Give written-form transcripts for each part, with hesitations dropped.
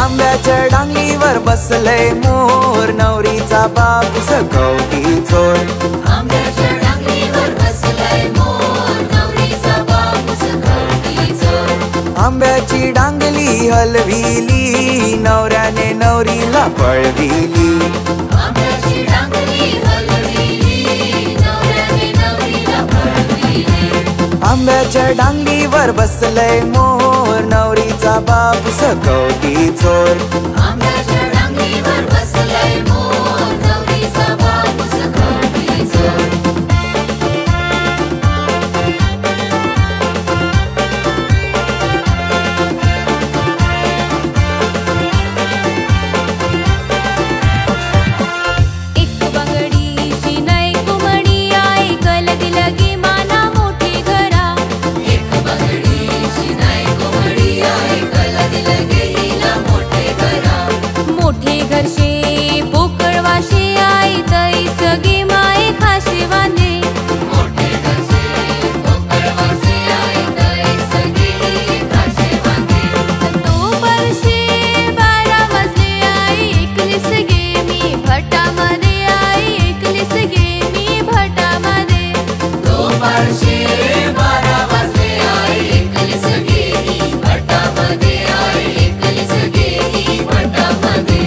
आंब्याच्या डांगलीवर बसलय मोर, नवरीचा बाप सकवटी चोर. आंब्याच्या डांगलीवर बसलाय मोर, नवरीचा बाप सकवटी चोर. आंब्याची डांगली हलविली, नवऱ्याने नवरीला पळविली. आंब्याची डांगली हलविली, नवऱ्याने नवरीला पळविली. आंब्याच्या डांगलीवर बसलय मोर, नवरीचा बाप सकवटी चोर. आंब्याच्या डांगलीवर बसलाय मोर, नवरीचा बाप सकवटी चोर. एक बंगडीची नै कुमडी ऐकल दिलगी माना मोठी घरा. एक बंगडीची नाही कोंबडी ऐकल दिलं गेलीला मोठे घरा. मोठे घरशे पोकळवाशे आई तई सगे माये खाशे वांदे. मोठे घरचे कोकळवासे ऐकय सगळी खाशे बांधे. तो वर्षे 12 वाजले आई एकलीस गे मी भटामध्ये. आई एकलीस गे मी भटामध्ये. तो बारशे 12 वाजले आई एकलीस गेली भटामध्ये. आई एकलीस गेली भटामध्ये.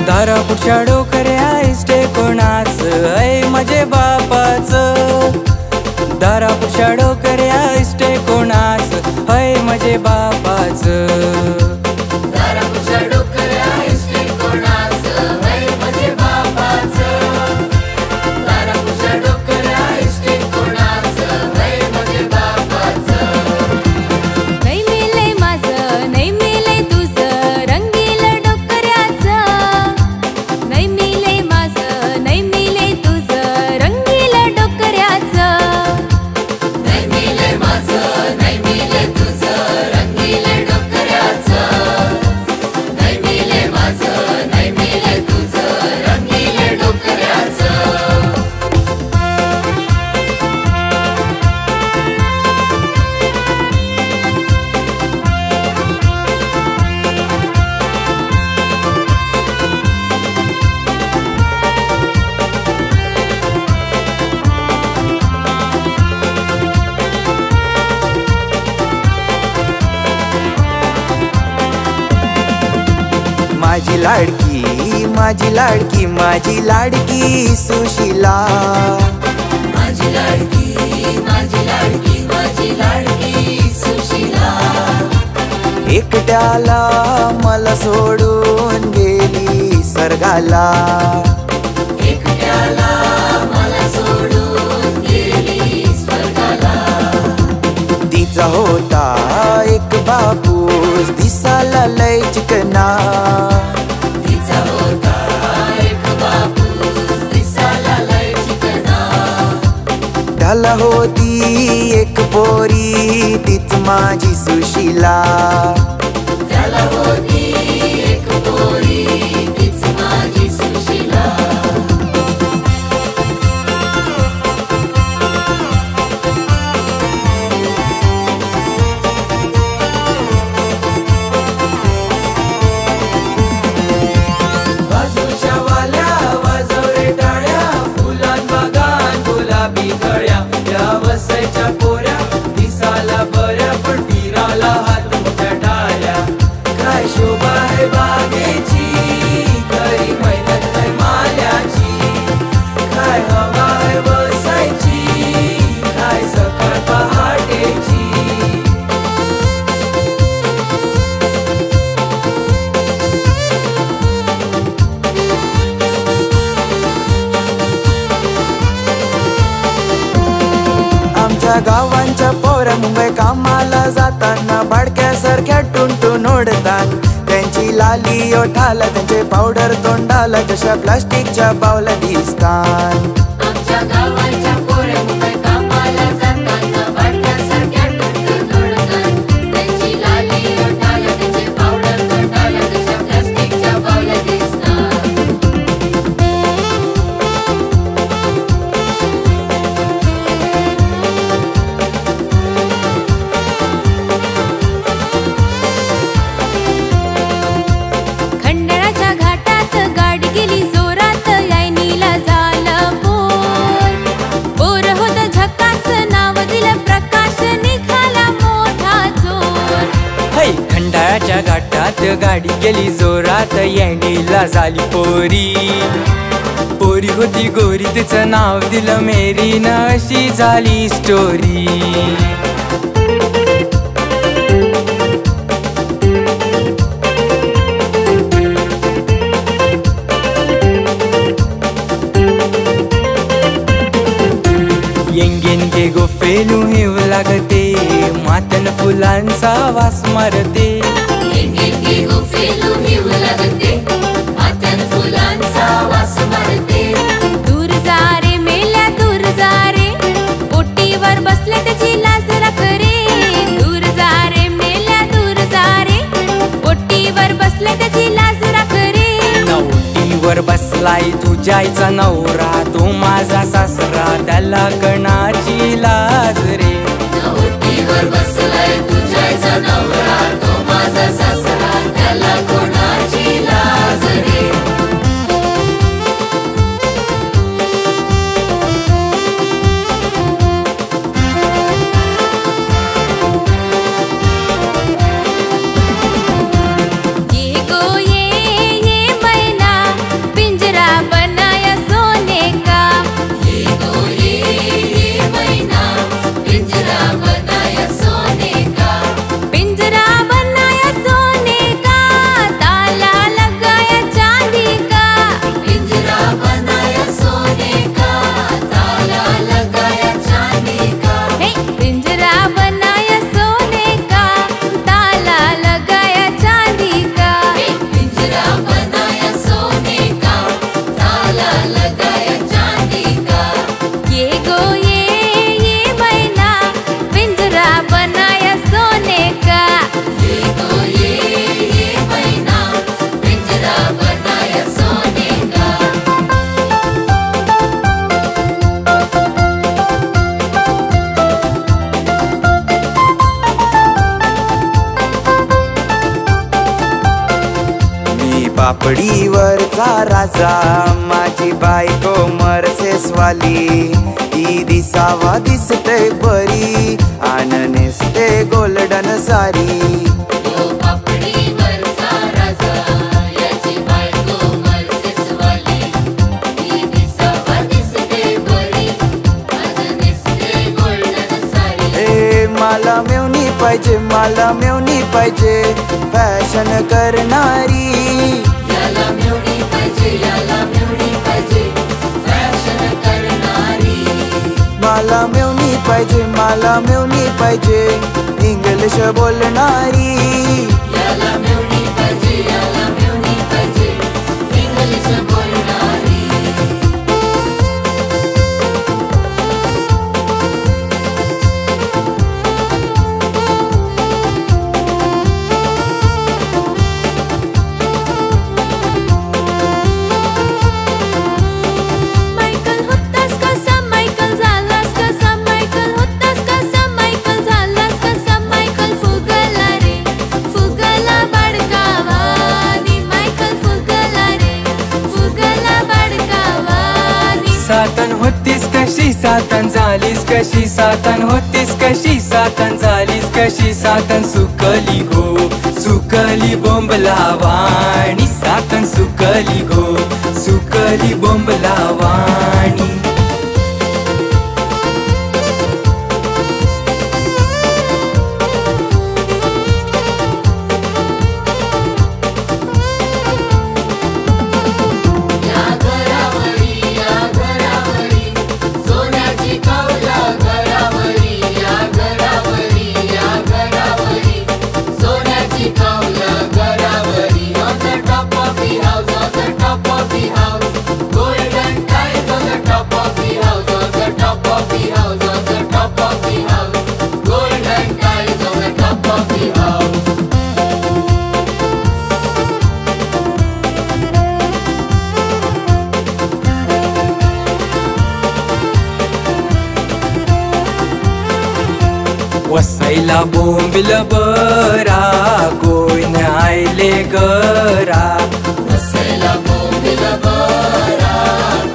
दारापुढच्या डोकऱ्या इष्टे कोणाच ऐ माझे बापाच. दारापुढच्या डोकऱ्या इष्टे कोणाच ऐ माझे बापाच. दारापुढच्या डोकऱ्या इष्टे कोणाचं वय माझे बापाचं. दारापुढच्या डोकऱ्या इष्टे कोणाचं वय माझे बापाचं. नै मिले माझं नै मिले तुझं रंगील डोकऱ्याचं. नै मिले माझं नै मिले तुझं रंगील डोकऱ्याचं. नाही मिले माझं नाही मिले तुझं रंगीले डोकऱ्याचं. नाही मिले माझं नाही मिले तुझं रंगीले डोकऱ्याचं. माझी लाडकी माझी लाडकी माझी लाडकी सुशिला. माझी लाडकी माझी लाडकी माझी लाडकी सुशिला. एकट्याला मला सोडून गेली स्वर्गाला. एकट्याला मला सोडून गेली स्वर्गाला. तिचा होता एक बापूस दिसाला लय चिकना. तिचा होता एक बापूस दिसायला लय चिकना. त्याला होती एक पोरी तीच माझी सुशिला. त्याला होती एक पोरी तीच माझी सुशिला. बाजूच्या वाल्या वाजव रे टाळ्या, फुलां बागान गुलाबी कळ्या. या वसायच्या पोऱ्या दिसाला बऱ्या, पण फिराला हात मोठ्या टाळ्या. काय शोभा आहे बागेची, खरी मेहनत आहे माल्याची. काय हवा आहे बसायची, काय सकाळ पहाटेची. आमच्या गावांच्या पोऱ्या मुंबई कामाला जाताना भाडक्यासारख्या टुनटुन ओढतात. त्यांची लाली ओठाला त्यांचे पावडर तोंडाला जशा प्लास्टिकच्या बावल्या दिसतात. आमच्या गावाच्या पोऱ्या मुंबई कामाला जाताना भाडक्यासारख्या टुनटुन ओढतात. त्यांची लाली ओठाला त्यांचे पावडर तोंडाला जशा प्लास्टिकच्या बावल्या दिसतात. रस्त्याच्या घाटात गाडी गेली जोरात, येणीला झाली पोरी. पोरी होती गोरी, तिचं नाव दिलं मेरी, न अशी झाली स्टोरी. येंगेनगे गोफेलू हेव लागते, मातन फुलांचा वास मारते. येंगेनगे गोफेलू हेव लागते, मातन फुलांचा वास मारते. दूर जा रे मेल्या दूर जा रे, ओटीवर बसले त्याची लाज राख रे. दूर जा रे मेल्या दूर जा रे, ओटीवर बसले त्याची लाज राख रे. ओटीवर बसलाय तुझ्या आईचा नवरा, तो माझा सासरा, त्याला कणाची लाज रे. ओटीवर बसलाय तुझ्याचा नवरा, तो माझा सासरा, त्याला कोणाची लाज रे. ये गो ये मैना, पिंजरा बनाया सोने का. ये गो ये मैना, पिंजरा बनाया सोने का. पिंजरा बनाया सोने का, ताला लगाया चांदी का. पिंजरा बनाया सोने का, ताला लगाया चांदी का. हे पिंजरा बनाया सोने का, ताला लगाया चांदी का. पिंजरा बनाया सोने का, ताला लगाया चांदी का. ये गो ये मैना, पिंजरा बनाया सोने का. ये गो ये मैना, पिंजरा बनाया सोने का. मी पापडीवरचा राजा, माझी बायको मर्सेसवाली. ती दिसावा दिसते बरी, आन नेसते गोल्डन सारी. तो पापडीवरचा राजा, याची बायको मर्सेसवाली. ती दिसावा दिसते बरी, आज दिसते गोल्डन सारी. ए मला मेवणी पाहिजे, मला मेवणी पाहिजे, फॅशन करणारी. याला मिळवणी पाहिजे, याला मिळवणी पाहिजे, फॅशन करणारी. मला मेवणी पाहिजे, मला मेवणी पाहिजे, इंग्लिश बोलणारी. याला मिळवणी पाहिजे, याला मिळवणी पाहिजे, इंग्लिश बोलणारी. मायकल होतास कसा, मायकल झालास कसा, मायकल होतास कसा, मायकल झालास कसा. मायकल फुगला रे, फुगला बाडकावानी. मायकल फुगला रे, फुगला बाडकावानी. सातन होतीस कशी, सातन झालीस कशी, सातन होतीस कशी, सातन झालीस कशी. सातन सुकली गो, सुकली बोंबलावाणी. सातन सुकली गो, सुकली बोंबलावाणी. या घरावरी, या घरावरी, सोन्याची कौला घरावरी. या घरावरी, या घरावरी, सोन्याची कौला घरावरी. On the top of the house, on the top of the house, golden ties on the top of the house, on the top of the house, on the top of the house, golden ties on the top of the house. वसईला बोंबिल बरा, कोण आयले गरा. वसईला बोंबील बरा,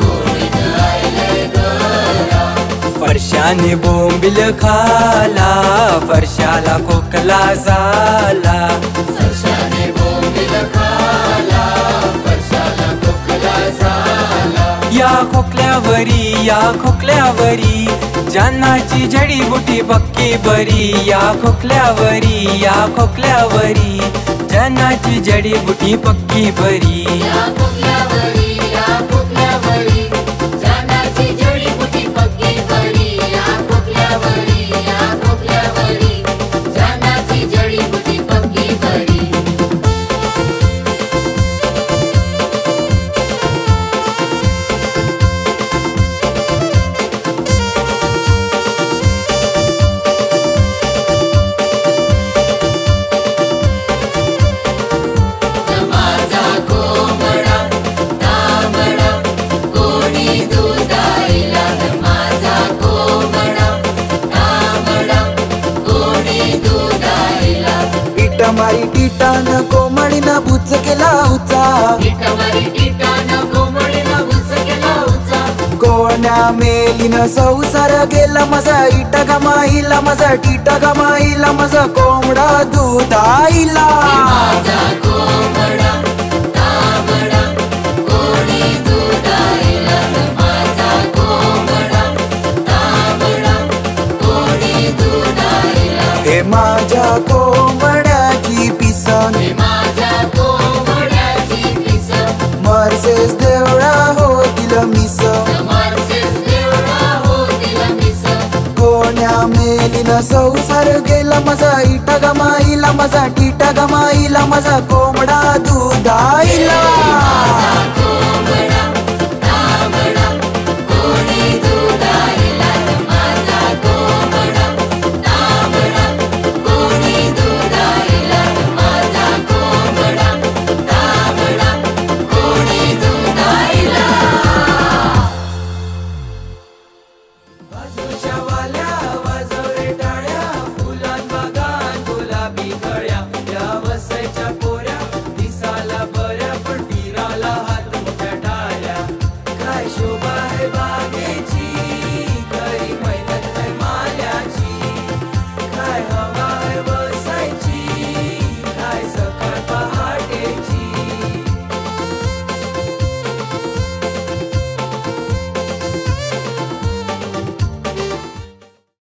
कोण आयले गरा. फरशाने बोंबिल खाला, फरशाला खोकला झाला. फरशाने खोकल्यावरी या खोकल्यावरी जानाची जडीबुटी पक्की बरी या खोकल्यावरी या खोकल्यावरी जानाची जडीबुटी पक्की बरी या खोकल्यावरी या खोकल्यावरी जानाची जडीबुटी पक्की बरी या खोकल्यावरी जानाची जडीबुटी पक्की बरी मारी टीटान कोमडीन बुच केला उचा कोण्या मेलीन संसार गेला माझा इटा गमाईला माझा टीटा गमाईला माझा कोंबडा दूध आईला हे माझ्या कोंबड्याची पिसन मर्सेस देवळा होतील मिस कोण्या मेलीन संसार गेला माझा इटा गमाईला माझा टीटा गमाईला माझा कोंबडा दूध